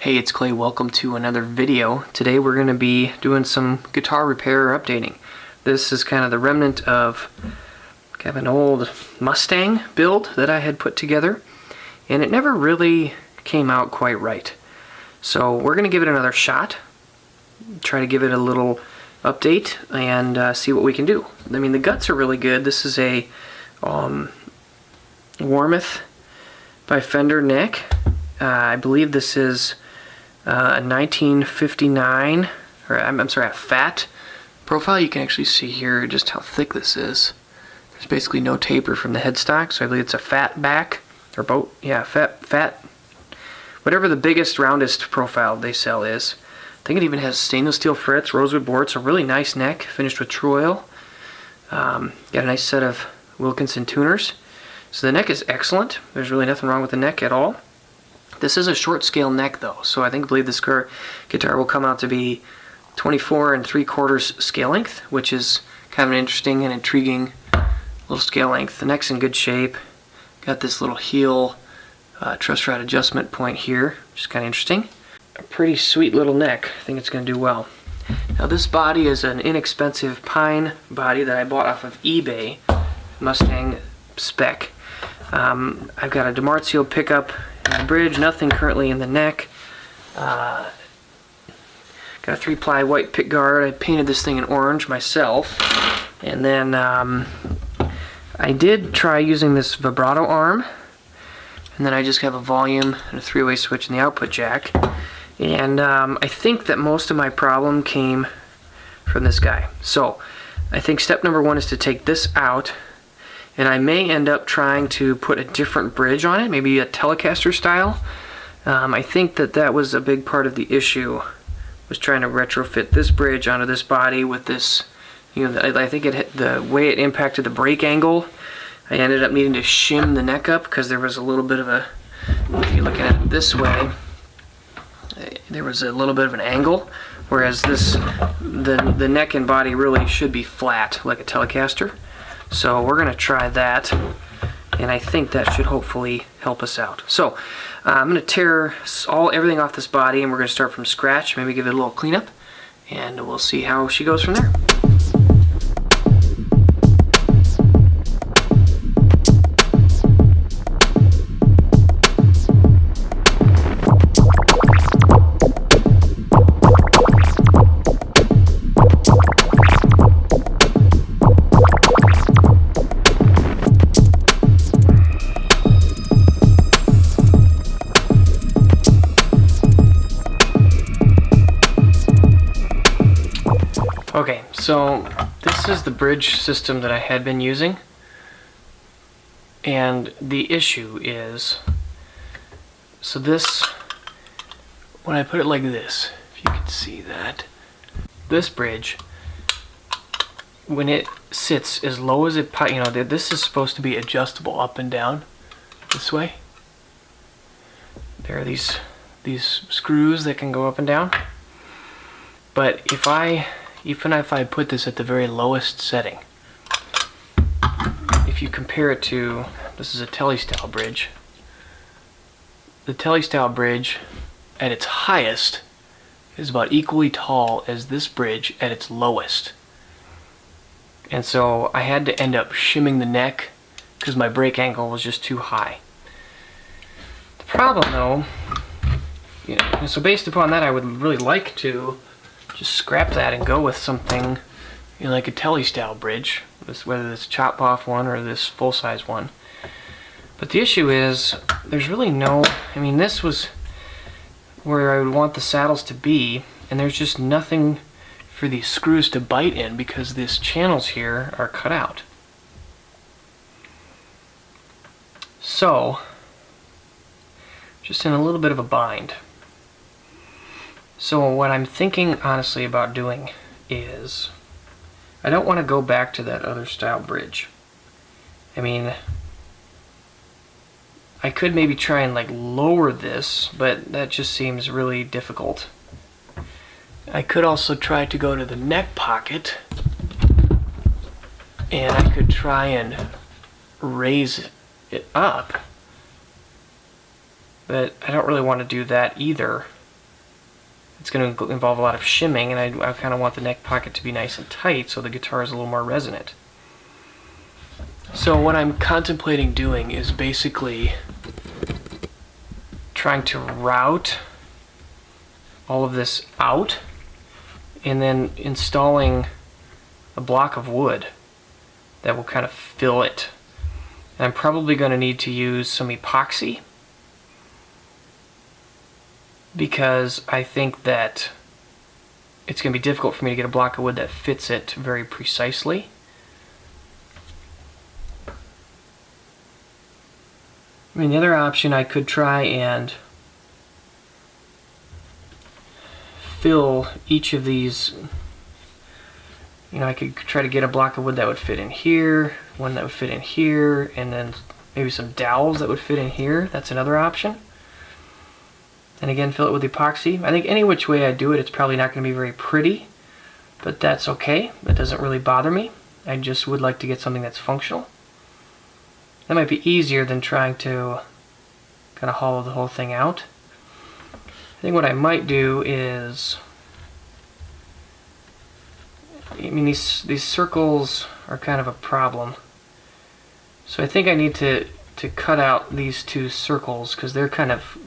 Hey, it's Clay. Welcome to another video. Today we're going to be doing some guitar repair or updating. This is kind of the remnant of kind of an old Mustang build that I had put together, and it never really came out quite right. So we're going to give it another shot, try to give it a little update, and see what we can do. I mean, the guts are really good. This is a Warmoth by Fender neck. I believe this is a 1959, or I'm sorry, a fat profile. You can actually see here just how thick this is. There's basically no taper from the headstock, so I believe it's a fatback, or boat, yeah, fat, whatever the biggest, roundest profile they sell is. I think it even has stainless steel frets, rosewood boards, a really nice neck, finished with true oil. Got a nice set of Wilkinson tuners. So the neck is excellent. There's really nothing wrong with the neck at all. This is a short scale neck though, so I believe this guitar will come out to be 24 3/4 scale length, which is kind of an interesting and intriguing little scale length. The neck's in good shape. Got this little heel truss rod adjustment point here, which is kind of interesting. A pretty sweet little neck. I think it's going to do well. Now this body is an inexpensive pine body that I bought off of eBay, Mustang spec. I've got a Dimarzio pickup in the bridge, nothing currently in the neck. Got a 3-ply white pick guard. I painted this thing in orange myself. And then I did try using this vibrato arm. And then I just have a volume and a 3-way switch in the output jack. And I think that most of my problem came from this guy. So I think step number 1 is to take this out. And I may end up trying to put a different bridge on it, maybe a Telecaster style. I think that was a big part of the issue, was trying to retrofit this bridge onto this body with this, you know, I think the way it impacted the break angle, I ended up needing to shim the neck up because there was a little bit of a, if you're looking at it this way, there was a little bit of an angle, whereas the neck and body really should be flat like a Telecaster. So we're going to try that, and I think that should hopefully help us out. So I'm going to tear everything off this body, and we're going to start from scratch, maybe give it a little cleanup, and we'll see how she goes from there. Okay, so this is the bridge system that I had been using, and the issue is, so this, when I put it like this, if you can see that, this bridge, when it sits as low as it, you know, this is supposed to be adjustable up and down this way. There are these screws that can go up and down, but even if I put this at the very lowest setting, if you compare it to, this is a Tele style bridge. The Tele style bridge at its highest is about equally tall as this bridge at its lowest. And so I had to end up shimming the neck because my break angle was just too high. The problem though, you know, so based upon that, I would really like to just scrap that and go with something, you know, like a Tele style bridge, whether it's chop off one or this full size one. But the issue is, there's really no, I mean, this was where I would want the saddles to be, and there's just nothing for these screws to bite in because these channels here are cut out. So, just in a little bit of a bind. So what I'm thinking honestly about doing is, I don't want to go back to that other style bridge. I mean, I could maybe try and like lower this, but that just seems really difficult. I could also try to go to the neck pocket, and I could try and raise it up, but I don't really want to do that either. it's going to involve a lot of shimming, and I kind of want the neck pocket to be nice and tight so the guitar is a little more resonant. So what I'm contemplating doing is basically trying to route all of this out and then installing a block of wood that will kind of fill it. And I'm probably going to need to use some epoxy, because I think that it's going to be difficult for me to get a block of wood that fits it very precisely. I mean, the other option, I could try and fill each of these. You know, I could try to get a block of wood that would fit in here, one that would fit in here, and then maybe some dowels that would fit in here. That's another option. And again, fill it with epoxy. I think any which way I do it, it's probably not going to be very pretty, but that's okay. That doesn't really bother me. I just would like to get something that's functional. That might be easier than trying to kind of hollow the whole thing out. I think what I might do is, I mean, these circles are kind of a problem. So I think I need to cut out these two circles because they're kind of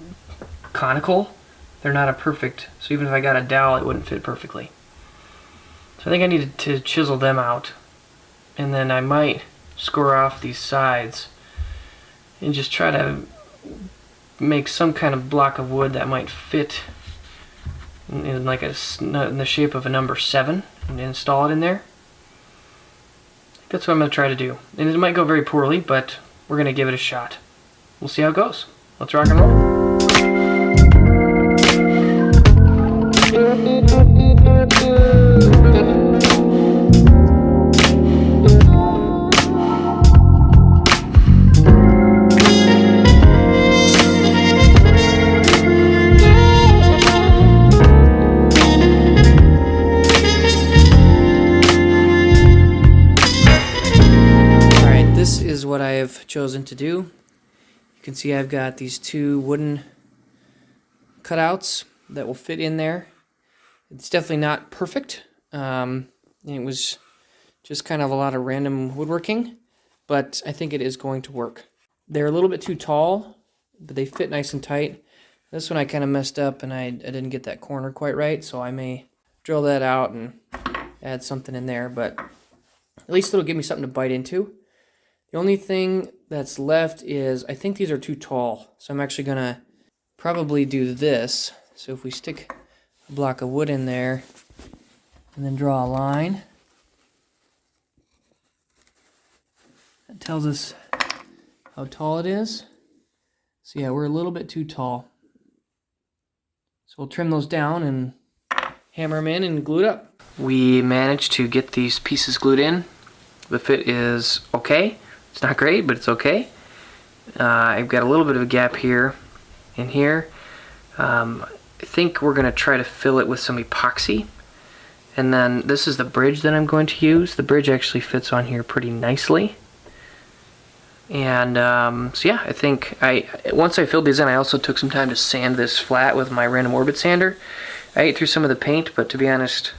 conical. They're not a perfect, so even if I got a dowel, it wouldn't fit perfectly. So I think I need to chisel them out, and then I might score off these sides and just try to make some kind of block of wood that might fit in like in the shape of a number 7 and install it in there. That's what I'm going to try to do. And it might go very poorly, but we're going to give it a shot. We'll see how it goes. Let's rock and roll. What I have chosen to do. You can see I've got these two wooden cutouts that will fit in there. It's definitely not perfect. It was just kind of a lot of random woodworking, but I think it is going to work. They're a little bit too tall, but they fit nice and tight. This one I kind of messed up and I didn't get that corner quite right, so I may drill that out and add something in there, but at least it'll give me something to bite into. The only thing that's left is, I think these are too tall, so I'm actually going to probably do this. So if we stick a block of wood in there and then draw a line, that tells us how tall it is. So yeah, we're a little bit too tall. So we'll trim those down and hammer them in and glue it up. We managed to get these pieces glued in. The fit is okay. It's not great, but it's okay. I've got a little bit of a gap here and here. I think we're going to try to fill it with some epoxy. And then this is the bridge that I'm going to use. The bridge actually fits on here pretty nicely. And so yeah, I think once I filled these in, I also took some time to sand this flat with my random orbit sander. I ate through some of the paint, but to be honest,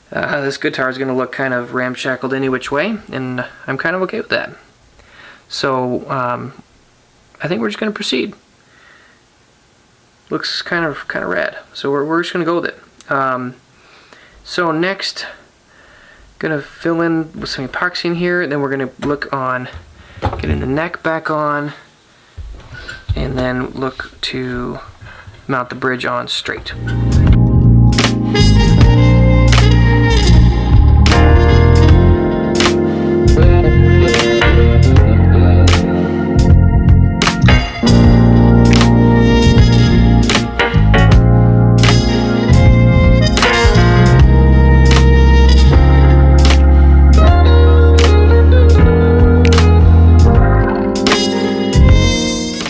this guitar is going to look kind of ramshackled any which way, and I'm kind of okay with that. So I think we're just going to proceed. Looks kind of rad. So we're just going to go with it. So next, going to fill in with some epoxy in here, and then we're going to look on getting the neck back on, and then look to mount the bridge on straight.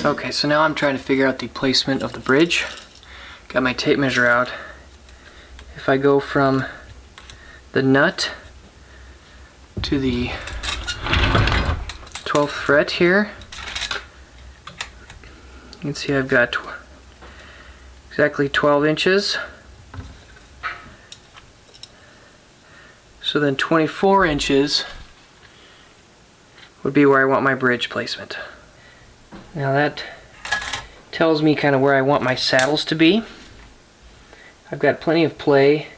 Okay, so now I'm trying to figure out the placement of the bridge. Got my tape measure out. If I go from the nut to the 12th fret here, you can see I've got exactly 12 inches. So then 24 inches would be where I want my bridge placement. Now that tells me kind of where I want my saddles to be. I've got plenty of play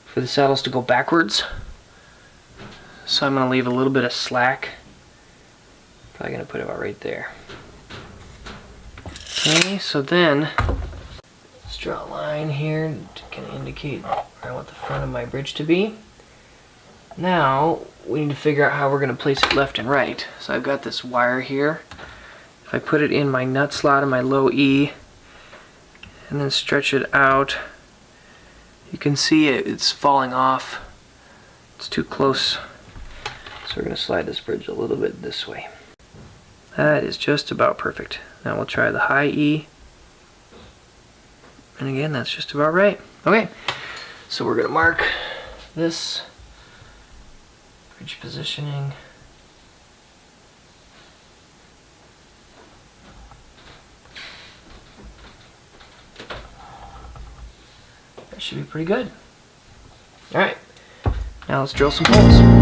for the saddles to go backwards, so I'm going to leave a little bit of slack. Probably going to put it about right there. Okay, so then let's draw a line here to kind of indicate where I want the front of my bridge to be. Now we need to figure out how we're going to place it left and right. So I've got this wire here. If I put it in my nut slot in my low E and then stretch it out, you can see it's falling off. It's too close. So we're going to slide this bridge a little bit this way. That is just about perfect. Now we'll try the high E. And again, that's just about right. Okay, so we're going to mark this bridge positioning. That should be pretty good. Alright, now let's drill some holes.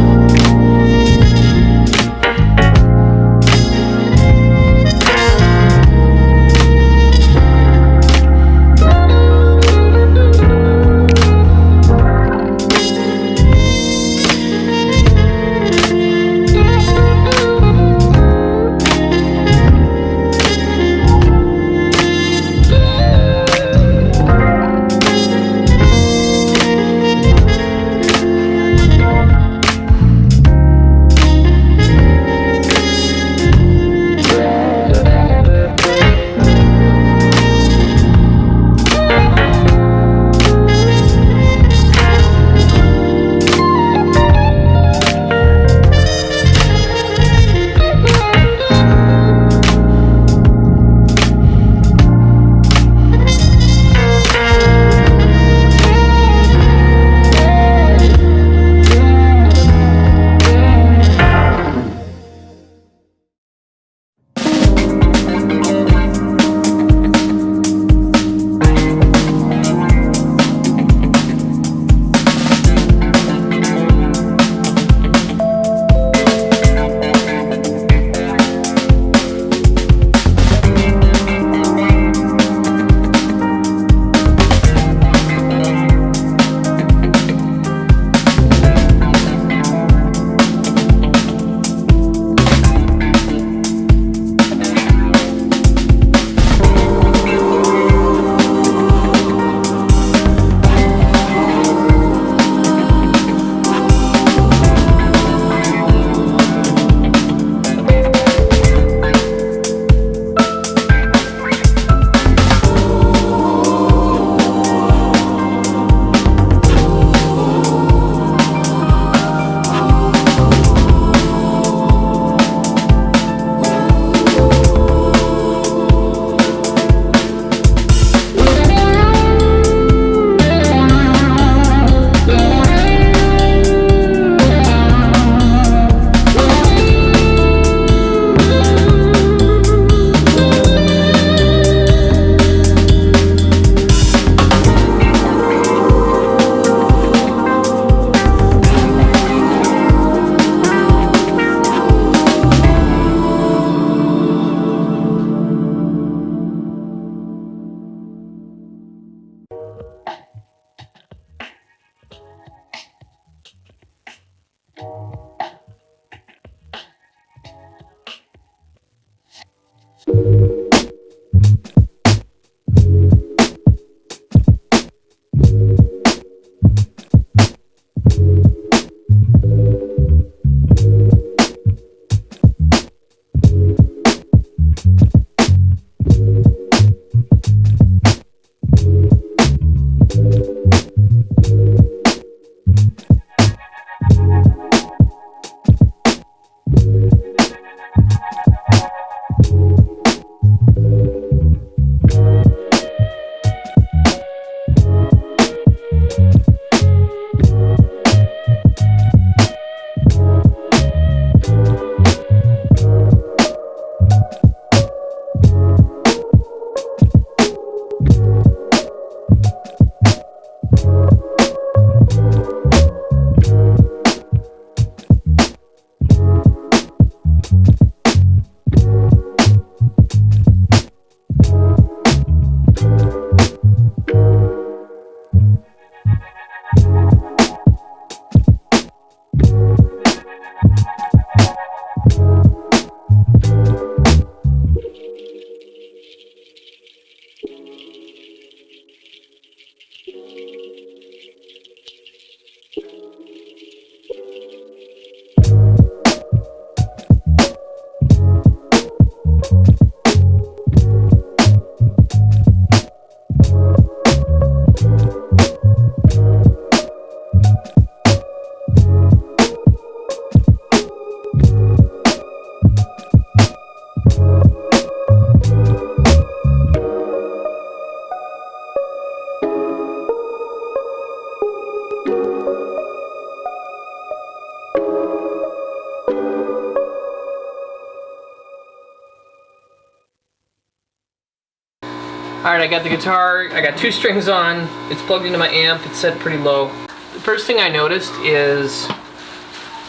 Alright, I got the guitar, I got 2 strings on, it's plugged into my amp, it's set pretty low. The first thing I noticed is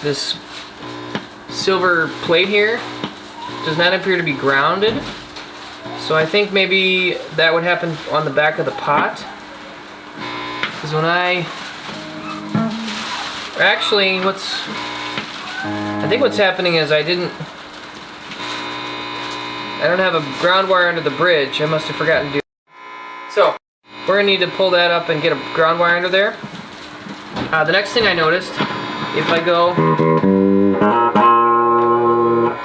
this silver plate here does not appear to be grounded. So I think maybe that would happen on the back of the pot. Because when I think what's happening is I don't have a ground wire under the bridge. I must have forgotten to do that. So we're gonna need to pull that up and get a ground wire under there. The next thing I noticed, if I go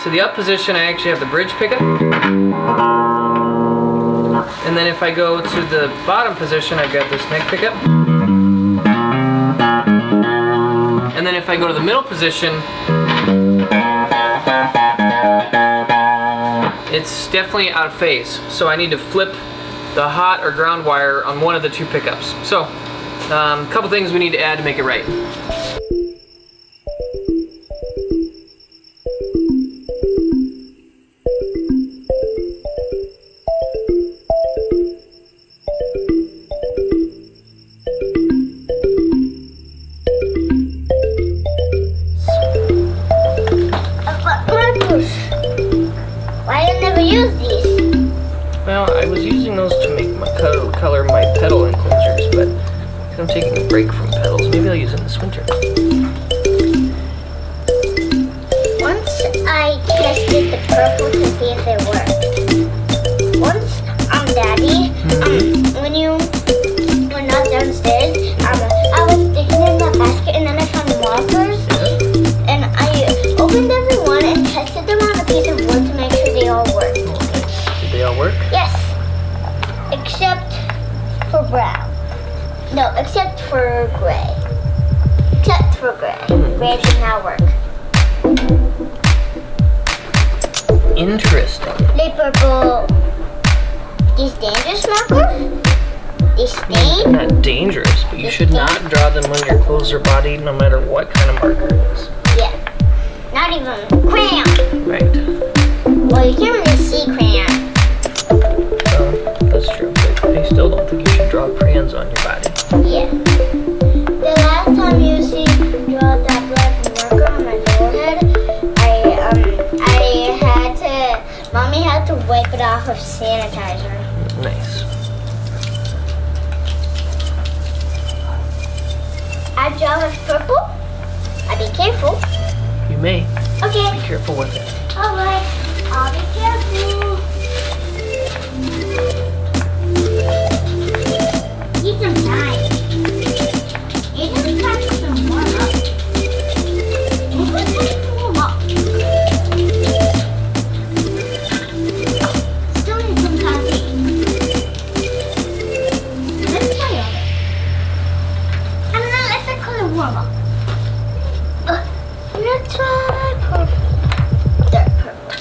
to the up position, I actually have the bridge pickup. And then if I go to the bottom position, I've got this neck pickup. And then if I go to the middle position, it's definitely out of phase. So I need to flip the hot or ground wire on one of the 2 pickups. So, a couple things we need to add to make it right. Why you never use these? Well, I was using those to make my color my pedal enclosures, but I'm taking a break from pedals. Maybe I'll use them this winter. Once I tested the purple to see if it worked. Once, Daddy, when you were not downstairs, I was digging in that basket and then I found markers, and I opened every one and tested them on a piece of wood to make sure they all worked. Did they all work? Yes, except for brown. No, except for gray. Except for gray. Gray did not work. Interesting. The purple. These dangerous markers? They stain? Not dangerous, but you should not draw them on your clothes or body, no matter what kind of marker it is. Yeah. Not even crayon. Right. Well, you can't really see crayon. That's true, but I still don't think you should draw crayons on your body. Yeah. The last time you see me draw that black marker on my forehead, Mommy had to wipe it off with sanitizer. Nice. I draw with purple. I'll be careful. You may. Okay. Be careful with it. Alright. I'll be careful. Need some time. You just have to warm up. You just have to warm up. Still need some coffee. Let's try it. I'm gonna let the color warm up. Let's try purple. Dark purple.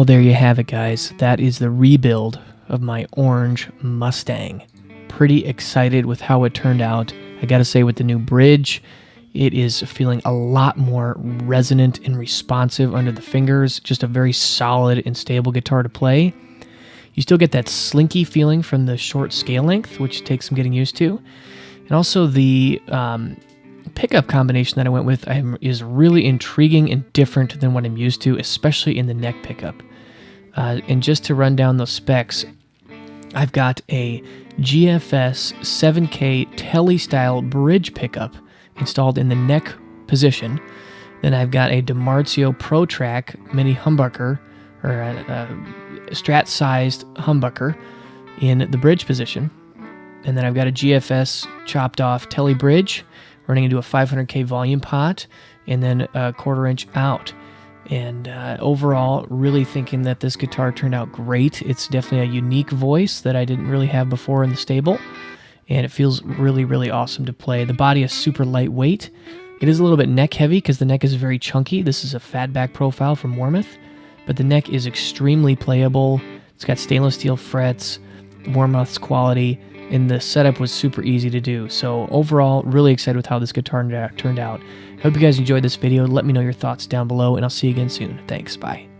Well, there you have it, guys. That is the rebuild of my orange Mustang. Pretty excited with how it turned out. I gotta say, with the new bridge, it is feeling a lot more resonant and responsive under the fingers. Just a very solid and stable guitar to play. You still get that slinky feeling from the short scale length, which takes some getting used to. And also the pickup combination that I went with is really intriguing and different than what I'm used to, especially in the neck pickup. And just to run down those specs, I've got a GFS 7K Tele style bridge pickup installed in the neck position Then I've got a Dimarzio Pro Track mini humbucker, or a Strat-sized humbucker in the bridge position. And then I've got a GFS chopped off telly bridge running into a 500K volume pot, and then a 1/4 inch out. And overall, really thinking that this guitar turned out great. It's definitely a unique voice that I didn't really have before in the stable, and it feels really, really awesome to play. The body is super lightweight. It is a little bit neck heavy because the neck is very chunky. This is a Fatback profile from Warmoth, but the neck is extremely playable. It's got stainless steel frets, Warmoth's quality, and the setup was super easy to do. So overall, really excited with how this guitar turned out. I hope you guys enjoyed this video. Let me know your thoughts down below, and I'll see you again soon. Thanks, bye.